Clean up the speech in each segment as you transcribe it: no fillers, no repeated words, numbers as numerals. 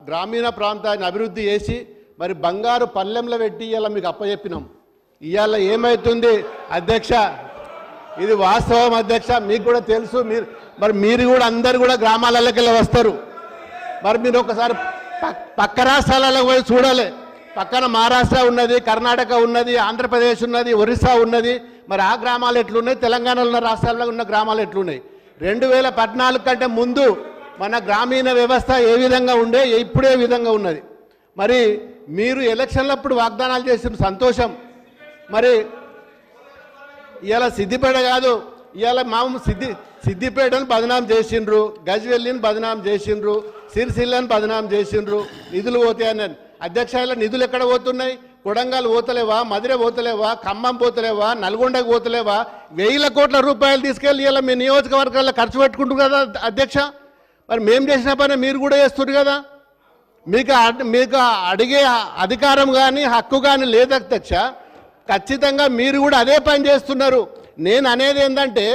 గ్రామీణ ప్రాంతాన్ని అభివృద్ధి చేసి మరి బంగారు పల్లెంలో పెట్టి ఇవాళ మీకు అప్పచెప్పినాం. ఇవాళ ఏమవుతుంది అధ్యక్ష, ఇది వాస్తవం అధ్యక్ష, మీకు కూడా తెలుసు. మీరు కూడా అందరు కూడా గ్రామాలలోకి వెళ్ళి వస్తారు. మరి మీరు ఒకసారి పక్క రాష్ట్రాలలో పోయి చూడాలి. పక్కన మహారాష్ట్ర ఉన్నది, కర్ణాటక ఉన్నది, ఆంధ్రప్రదేశ్ ఉన్నది, ఒరిస్సా ఉన్నది. మరి ఆ గ్రామాలు ఎట్లున్నాయి, తెలంగాణలో ఉన్న రాష్ట్రాల్లో ఉన్న గ్రామాలు ఎట్లున్నాయి? 2014 కంటే ముందు మన గ్రామీణ వ్యవస్థ ఏ విధంగా ఉండే, ఇప్పుడే విధంగా ఉన్నది. మరి మీరు ఎలక్షన్లప్పుడు వాగ్దానాలు చేసిన సంతోషం. మరి ఇవాళ సిద్దిపేట కాదు, ఇవాళ మామూలు సిద్దిపేటను బదనాం చేసిండ్రు, గజ్వెల్లిని బదనాం చేసిండ్రు, సిరిసిల్లని బదనాం చేసిండ్రు. నిధులు పోతాయని అధ్యక్ష, నిధులు ఎక్కడ పోతున్నాయి? కొడంగల్ పోతలేవా, మధుర పోతలేవా, ఖమ్మం పోతలేవా, నల్గొండకు పోతలేవా? 1000 కోట్ల రూపాయలు తీసుకెళ్ళి ఇలా మీ నియోజకవర్గాల్లో ఖర్చు పెట్టుకుంటారు కదా అధ్యక్ష. మరి మేము చేసిన పని మీరు కూడా చేస్తున్నారు కదా. మీకు అడిగే అధికారం కానీ హక్కు కానీ లేదు అధ్యక్ష. ఖచ్చితంగా మీరు కూడా అదే పని చేస్తున్నారు. నేను అనేది ఏంటంటే,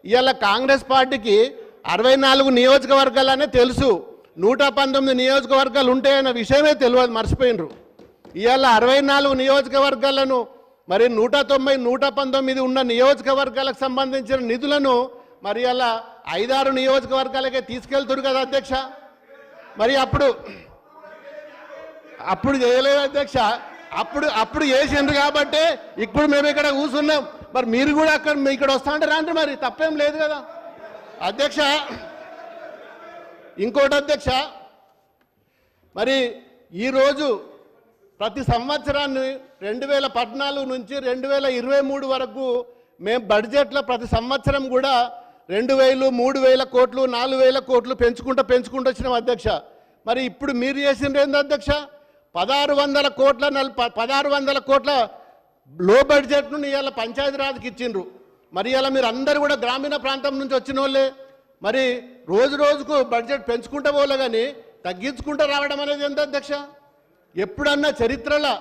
ఇవాళ కాంగ్రెస్ పార్టీకి 64 నియోజకవర్గాలనే తెలుసు, 119 నియోజకవర్గాలు ఉంటాయన్న విషయమే తెలియదు, మర్చిపోయినరు. ఇవాళ 64 నియోజకవర్గాలను మరి 190, 119 ఉన్న నియోజకవర్గాలకు సంబంధించిన నిధులను మరి అలా 5-6 నియోజకవర్గాలకే తీసుకెళ్తున్నారు కదా అధ్యక్ష. మరి అప్పుడు చేయలేదు అధ్యక్ష, అప్పుడు చేసిండ్రు కాబట్టి ఇప్పుడు మేము ఇక్కడ కూర్చున్నాం. మరి మీరు కూడా ఇక్కడ వస్తా అంటే రాండి, మరి తప్పేం లేదు కదా అధ్యక్ష. ఇంకోటి అధ్యక్ష, మరి ఈరోజు ప్రతి సంవత్సరాన్ని 2014 నుంచి 2023 వరకు మేము బడ్జెట్లో ప్రతి సంవత్సరం కూడా 2000, 3000 కోట్లు, 4000 కోట్లు పెంచుకుంటూ వచ్చినాం అధ్యక్ష. మరి ఇప్పుడు మీరు చేసిండ్రు ఏంది అధ్యక్ష? 1600 కోట్ల లో బడ్జెట్ను ఇవాళ పంచాయతీరాజ్కి ఇచ్చిండ్రు. మరి ఇలా మీరు అందరూ కూడా గ్రామీణ ప్రాంతం నుంచి వచ్చిన వాళ్ళే. మరి రోజుకు బడ్జెట్ పెంచుకుంటూ పోలే కానీ తగ్గించుకుంటూ రావడం అనేది ఎంత అధ్యక్ష? ఎప్పుడన్నా చరిత్రలో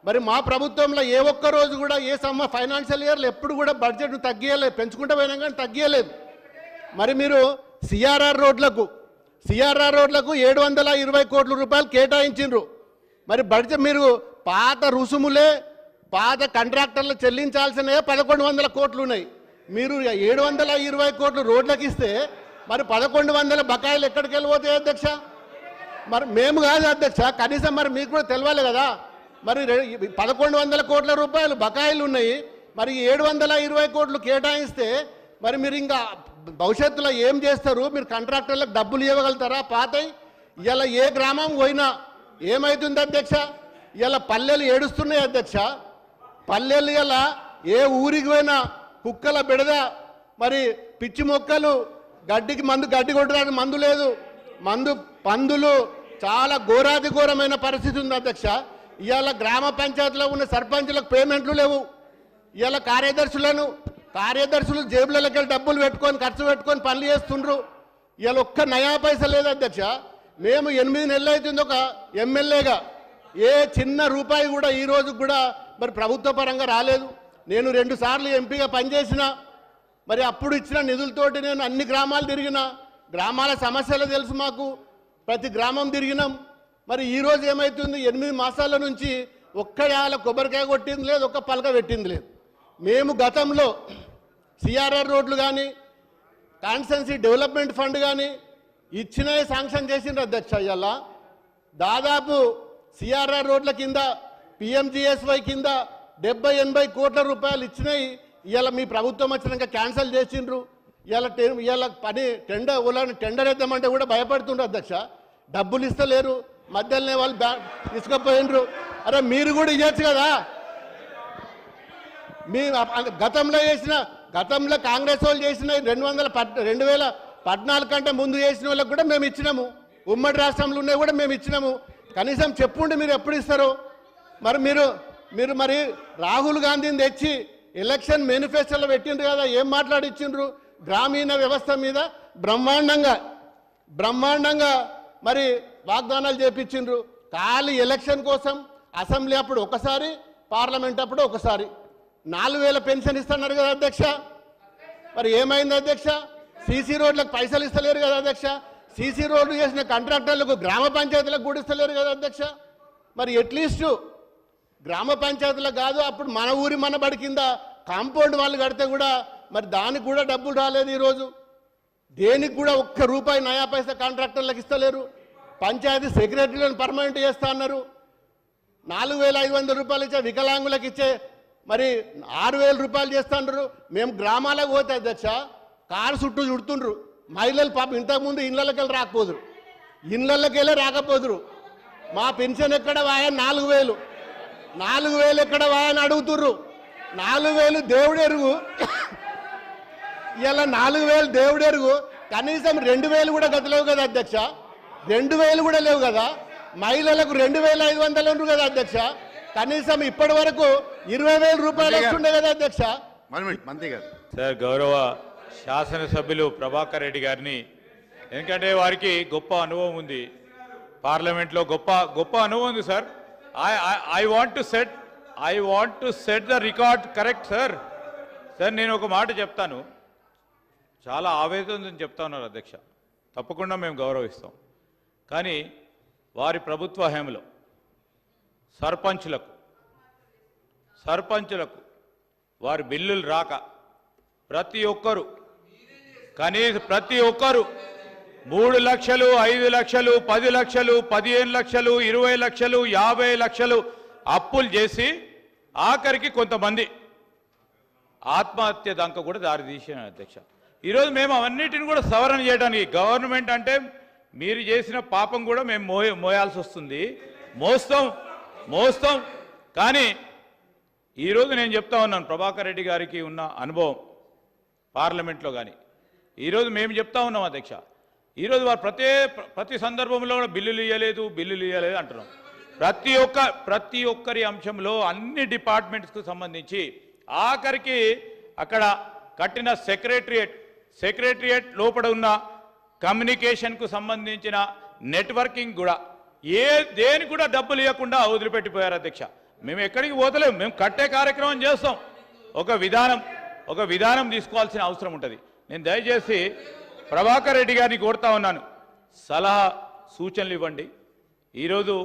మరి మా ప్రభుత్వంలో ఏ ఒక్క రోజు కూడా ఫైనాన్షియల్ ఇయర్లో ఎప్పుడు కూడా బడ్జెట్ను తగ్గియలేదు, పెంచుకుంటూ పోయినా కానీ తగ్గియలేదు. మరి మీరు సిఆర్ఆర్ రోడ్లకు 720 కోట్ల రూపాయలు కేటాయించిండ్రు. మరి బడ్జెట్ మీరు పాత రుసుములే, పాత కాంట్రాక్టర్లు చెల్లించాల్సినవే 1100 కోట్లు ఉన్నాయి. మీరు 720 కోట్లు రోడ్లకు ఇస్తే మరి 1100 బకాయిలు ఎక్కడికి వెళ్ళిపోతాయి అధ్యక్ష? మరి మేము కాదు అధ్యక్ష, కనీసం మరి మీకు కూడా తెలవాలి కదా. మరి 1100 కోట్ల రూపాయలు బకాయిలు ఉన్నాయి, మరి 720 కోట్లు కేటాయిస్తే మరి మీరు ఇంకా భవిష్యత్తులో ఏం చేస్తారు? మీరు కాంట్రాక్టర్లకు డబ్బులు ఇవ్వగలుగుతారా? పాతయి ఇలా ఏ గ్రామం పోయినా ఏమవుతుంది అధ్యక్ష? ఇలా పల్లెలు ఏడుస్తున్నాయి అధ్యక్ష. పల్లెలు ఇలా ఏ ఊరికి పోయినా కుక్కల బిడద, మరి పిచ్చి మొక్కలు, గడ్డి కొట్టడానికి మందు లేదు, పందులు, చాలా ఘోరమైన పరిస్థితి ఉంది అధ్యక్ష. ఇవాళ గ్రామ పంచాయతీలో ఉన్న సర్పంచులకు పేమెంట్లు లేవు. ఇవాళ కార్యదర్శులు జేబులకి వెళ్ళి డబ్బులు పెట్టుకొని ఖర్చు పెట్టుకొని పనులు చేస్తుండ్రు. ఇవాళ ఒక్క నయా పైసా లేదు అధ్యక్ష. మేము 8 నెలలు అవుతుంది ఒక ఎమ్మెల్యేగా, ఏ చిన్న రూపాయి కూడా ఈ రోజు కూడా మరి ప్రభుత్వ పరంగా రాలేదు. నేను 2 సార్లు ఎంపీగా పనిచేసిన, మరి అప్పుడు ఇచ్చిన నిధులతోటి నేను అన్ని గ్రామాలు తిరిగిన, గ్రామాల సమస్యలు తెలుసు మాకు, ప్రతి గ్రామం తిరిగినాం. మరి ఈరోజు ఏమవుతుంది? 8 మాసాల నుంచి ఒక్క కొబ్బరికాయ కొట్టింది లేదు, ఒక్క పలక పెట్టింది లేదు. మేము గతంలో సిఆర్ఆర్ రోడ్లు కానీ, కాన్స్టెన్సీ డెవలప్మెంట్ ఫండ్ కానీ ఇచ్చినవి శాంక్షన్ చేసిండ్రు అధ్యక్ష. ఇవాళ దాదాపు సిఆర్ఆర్ రోడ్ల కింద, పిఎంజిఎస్వై కింద 70-80 కోట్ల రూపాయలు ఇచ్చినాయి. ఇవాళ మీ ప్రభుత్వం వచ్చినాక క్యాన్సిల్ చేసిండ్రు. ఇవాళ పని టెండర్ వేద్దామంటే కూడా భయపడుతుండ్రు అధ్యక్ష. డబ్బులు ఇస్తలేరు, మధ్యలోనే వాళ్ళు తీసుకుపోయినరు. అరే మీరు కూడా ఇవ్వచ్చు కదా. మీ గతంలో కాంగ్రెస్ వాళ్ళు చేసిన 2014 కంటే ముందు చేసిన వాళ్ళకి కూడా మేము ఇచ్చినాము. ఉమ్మడి రాష్ట్రంలో ఉన్నాయి కూడా మేము ఇచ్చినాము. కనీసం చెప్పుండి మీరు ఎప్పుడు ఇస్తారు? మరి మీరు మరి రాహుల్ గాంధీని తెచ్చి ఎలక్షన్ మేనిఫెస్టోలో పెట్టిండ్రు కదా, ఏం మాట్లాడిచ్చిండ్రు? గ్రామీణ వ్యవస్థ మీద బ్రహ్మాండంగా మరి వాగ్దానాలు చేపించిండ్రు. ఖాళీ ఎలక్షన్ కోసం అసెంబ్లీ అప్పుడు ఒకసారి, పార్లమెంట్ అప్పుడు ఒకసారి 4000 పెన్షన్ ఇస్తున్నారు కదా అధ్యక్ష. మరి ఏమైంది అధ్యక్ష? సీసీ రోడ్లకు పైసలు ఇస్తలేరు కదా అధ్యక్ష. సీసీ రోడ్లు చేసిన కాంట్రాక్టర్లకు గ్రామ పంచాయతీలకు కూడా ఇస్తలేరు కదా అధ్యక్ష. మరి అట్లీస్ట్ గ్రామ పంచాయతీలకు కాదు, అప్పుడు మన ఊరి మన బడి కింద కాంపౌండ్ వాళ్ళు కడితే కూడా మరి దానికి కూడా డబ్బులు రాలేదు. ఈరోజు దేనికి కూడా ఒక్క రూపాయి నయా పైసా కాంట్రాక్టర్లకు ఇస్తలేరు. పంచాయతీ సెక్రటరీలను పర్మనెంట్ చేస్తా అన్నారు. 4,500 రూపాయలు ఇచ్చే వికలాంగులకు ఇచ్చే మరి 6,000 రూపాయలు చేస్తున్నారు. మేము గ్రామాలకు పోతే అధ్యక్ష కారు చుట్టూ చుడుతుండ్రు మహిళలు. పాపం ఇంతకుముందు ఇళ్ళకి వెళ్ళి రాకపోదురు, ఇళ్ళకి వెళ్ళి రాకపోదురు. మా పెన్షన్ ఎక్కడ వాయా 4,000 ఎక్కడ వాయని అడుగుతుర్రు. 4,000 దేవుడు ఎరుగు. ఇలా 4,000 దేవుడు ఎరుగు. కనీసం 2,000 కూడా గతలేవు కదా అధ్యక్ష. 2,000 కూడా లేవు కదా. మహిళలకు 2,500 ఉన్నారు కదా అధ్యక్ష. కనీసం ఇప్పటి వరకు 20,000 రూపాయలు వస్తుండే కదా అధ్యక్ష. మంత్రి గారు సార్, గౌరవ శాసనసభ్యులు ప్రభాకర్ రెడ్డి గారిని, ఎందుకంటే వారికి గొప్ప అనుభవం ఉంది, పార్లమెంట్లో గొప్ప అనుభవం ఉంది sir. I want to set the record correct sir. Sir నేను ఒక మాట చెప్తాను, చాలా ఆవేదనతో చెప్తా ఉన్నారు అధ్యక్ష, తప్పకుండా మేము గౌరవిస్తాం. కానీ వారి ప్రభుత్వ హయాంలో సర్పంచులకు వారి బిల్లులు రాక ప్రతి ఒక్కరు 3 లక్షలు, 5 లక్షలు, 10 లక్షలు, 15 లక్షలు, 20 లక్షలు, 50 లక్షలు అప్పులు చేసి ఆఖరికి కొంతమంది ఆత్మహత్య దాకా కూడా దారి తీసాను అధ్యక్ష. ఈరోజు మేము అవన్నిటిని కూడా సవరణ చేయడానికి, గవర్నమెంట్ అంటే మీరు చేసిన పాపం కూడా మేము మోయాల్సి వస్తుంది, మోస్తాం. కానీ ఈరోజు నేను చెప్తా ఉన్నాను, ప్రభాకర్ రెడ్డి గారికి ఉన్న అనుభవం పార్లమెంట్లో కానీ ఈరోజు మేము చెప్తా ఉన్నాం అధ్యక్ష. ఈరోజు వారు ప్రతి సందర్భంలో కూడా బిల్లులు ఇవ్వలేదు అంటున్నాం. ప్రతి ఒక్కరి అంశంలో అన్ని డిపార్ట్మెంట్స్కు సంబంధించి ఆఖరికి అక్కడ కట్టిన సెక్రటరియట్ లోపల ఉన్న కమ్యూనికేషన్కు సంబంధించిన నెట్వర్కింగ్ కూడా దేని కూడా డబ్బులు ఇవ్వకుండా వదిలిపెట్టిపోయారు అధ్యక్ష. మేము ఎక్కడికి పోతలేము, మేము కట్టే కార్యక్రమం చేస్తాం. ఒక విధానం తీసుకోవాల్సిన అవసరం ఉంటుంది. నేను దయచేసి ప్రభాకర్ రెడ్డి గారిని కోరుతా ఉన్నాను, సలహా సూచనలు ఇవ్వండి. ఈరోజు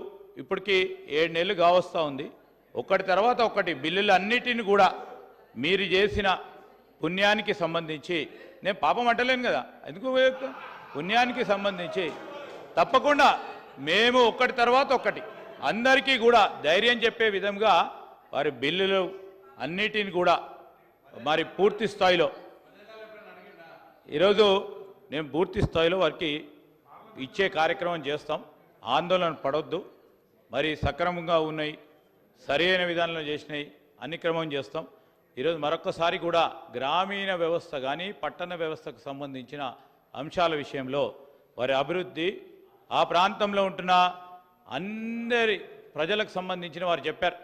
ఇప్పటికీ 7 నెలలు కావస్తూ ఉంది. ఒకటి తర్వాత ఒకటి బిల్లులు అన్నిటిని కూడా మీరు చేసిన పుణ్యానికి సంబంధించి, నేను పాపం అంటలేను కదా, ఎందుకు పుణ్యానికి సంబంధించి తప్పకుండా మేము ఒకటి తర్వాత ఒకటి అందరికీ కూడా ధైర్యం చెప్పే విధంగా వారి బిల్లులు అన్నిటిని కూడా మరి పూర్తి స్థాయిలో ఈరోజు మేము పూర్తి స్థాయిలో వారికి ఇచ్చే కార్యక్రమం చేస్తాం. ఆందోళన పడొద్దు. మరి సక్రమంగా ఉన్నాయి, సరైన విధానంలో చేసినాయి, అన్ని క్రమం చేస్తాం. ఈరోజు మరొకసారి కూడా గ్రామీణ వ్యవస్థ కానీ పట్టణ వ్యవస్థకు సంబంధించిన అంశాల విషయంలో వారి అభివృద్ధి, ఆ ప్రాంతంలో ఉంటున్న అందరి ప్రజలకు సంబంధించిన వారు చెప్పారు.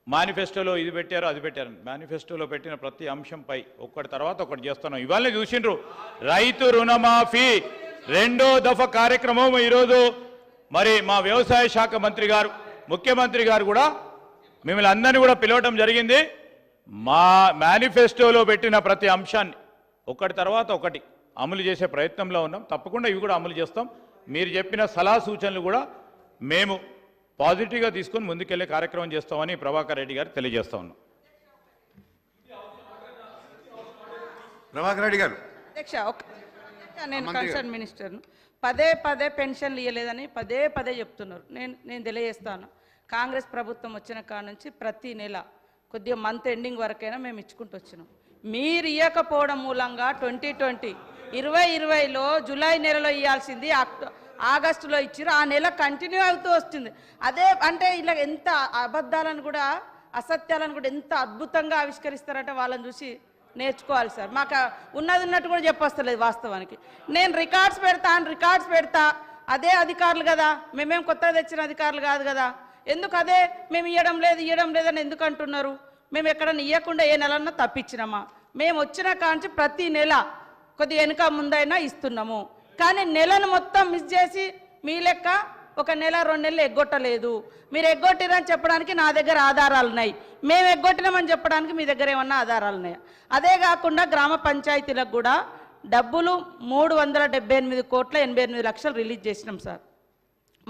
మేనిఫెస్టోలో ఇది పెట్టారు, అది పెట్టారు. మేనిఫెస్టోలో పెట్టిన ప్రతి అంశంపై ఒకటి తర్వాత ఒకటి చేస్తున్నాం. ఇవాళ చూసిండ్రు రైతు రుణమాఫీ 2వ దఫా కార్యక్రమం. ఈరోజు మరి మా వ్యవసాయ శాఖ మంత్రి గారు, ముఖ్యమంత్రి గారు కూడా మిమ్మల్ని అందరినీ కూడా పిలవటం జరిగింది. మా మేనిఫెస్టోలో పెట్టిన ప్రతి అంశాన్ని ఒకటి తర్వాత ఒకటి అమలు చేసే ప్రయత్నంలో ఉన్నాం. తప్పకుండా ఇవి కూడా అమలు చేస్తాం. మీరు చెప్పిన సలహా సూచనలు కూడా మేము పాజిటివ్గా తీసుకొని ముందుకెళ్లే కార్యక్రమం చేస్తామని ప్రభాకర్ రెడ్డి గారు తెలియజేస్తా ఉన్నాం. ప్రభాకర్ రెడ్డి గారు అధ్యక్ష, నేను కన్సర్న్ మినిస్టర్ను పదే పెన్షన్లు ఇవ్వలేదని పదే చెప్తున్నారు. నేను తెలియజేస్తాను, కాంగ్రెస్ ప్రభుత్వం వచ్చిన కాడ నుంచి ప్రతి నెల కొద్దిగా మంత్ ఎండింగ్ వరకైనా మేము ఇచ్చుకుంటూ వచ్చినాం. మీరు ఇవ్వకపోవడం మూలంగా 2020లో జూలై నెలలో ఇవ్వాల్సింది ఆగస్టులో ఇచ్చారు. ఆ నెల కంటిన్యూ అవుతూ వస్తుంది. అదే అంటే ఇలా ఎంత అబద్ధాలను కూడా అసత్యాలను కూడా ఎంత అద్భుతంగా ఆవిష్కరిస్తారంటే వాళ్ళని చూసి నేర్చుకోవాలి సార్. మాకు ఉన్నట్టు కూడా చెప్పొస్తలేదు వాస్తవానికి. నేను రికార్డ్స్ పెడతా అదే అధికారులు కదా, మేమేం కొత్తగా తెచ్చిన అధికారులు కాదు కదా. ఎందుకు అదే మేము ఇవ్వడం లేదని ఎందుకు అంటున్నారు? మేము ఎక్కడన్నా ఇవ్వకుండా ఏ నెలన్నా తప్పించినామా? మేము వచ్చిన కాంచి ప్రతి నెల కొద్దిగా వెనుక ముందైనా ఇస్తున్నాము. కానీ నెలను మొత్తం మిస్ చేసి మీ లెక్క 1 నెల 2 నెలలు ఎగ్గొట్టలేదు. మీరు ఎగ్గొట్టిరని చెప్పడానికి నా దగ్గర ఆధారాలు ఉన్నాయి. మేము ఎగ్గొట్టినామని చెప్పడానికి మీ దగ్గర ఏమన్నా ఆధారాలు ఉన్నాయా? అదే కాకుండా గ్రామ పంచాయతీలకు కూడా డబ్బులు 378 కోట్ల 88 లక్షలు రిలీజ్ చేసినాం సార్.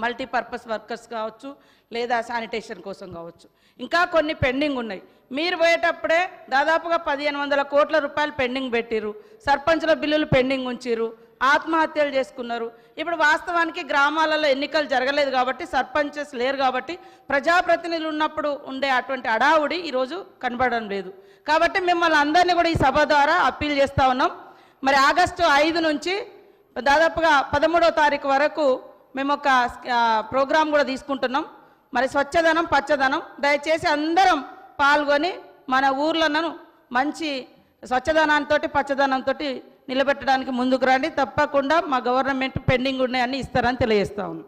మల్టీపర్పస్ వర్కర్స్ కావచ్చు, లేదా శానిటేషన్ కోసం కావచ్చు. ఇంకా కొన్ని పెండింగ్ ఉన్నాయి. మీరు పోయేటప్పుడే దాదాపుగా 1500 కోట్ల రూపాయలు పెండింగ్ పెట్టిరు. సర్పంచుల బిల్లులు పెండింగ్ ఉంచిరు, ఆత్మహత్యలు చేసుకున్నారు. ఇప్పుడు వాస్తవానికి గ్రామాలలో ఎన్నికలు జరగలేదు కాబట్టి, సర్పంచెస్ లేరు కాబట్టి, ప్రజాప్రతినిధులు ఉన్నప్పుడు ఉండే అటువంటి అడావుడి ఈరోజు కనబడడం లేదు. కాబట్టి మిమ్మల్ని అందరినీ కూడా ఈ సభ ద్వారా అప్పీల్ చేస్తూ ఉన్నాం. మరి ఆగస్టు 5 నుంచి దాదాపుగా 13వ తారీఖు వరకు మేము ఒక ప్రోగ్రాం కూడా తీసుకుంటున్నాం. మరి స్వచ్ఛదనం పచ్చదనం, దయచేసి అందరం పాల్గొని మన ఊర్లను మంచి స్వచ్ఛదనంతో పచ్చదనంతో నిలబెట్టడానికి ముందుకు రండి. తప్పకుండా మా గవర్నమెంట్ పెండింగ్ ఉన్నాయని ఇస్తారని తెలియజేస్తా ఉన్నాం.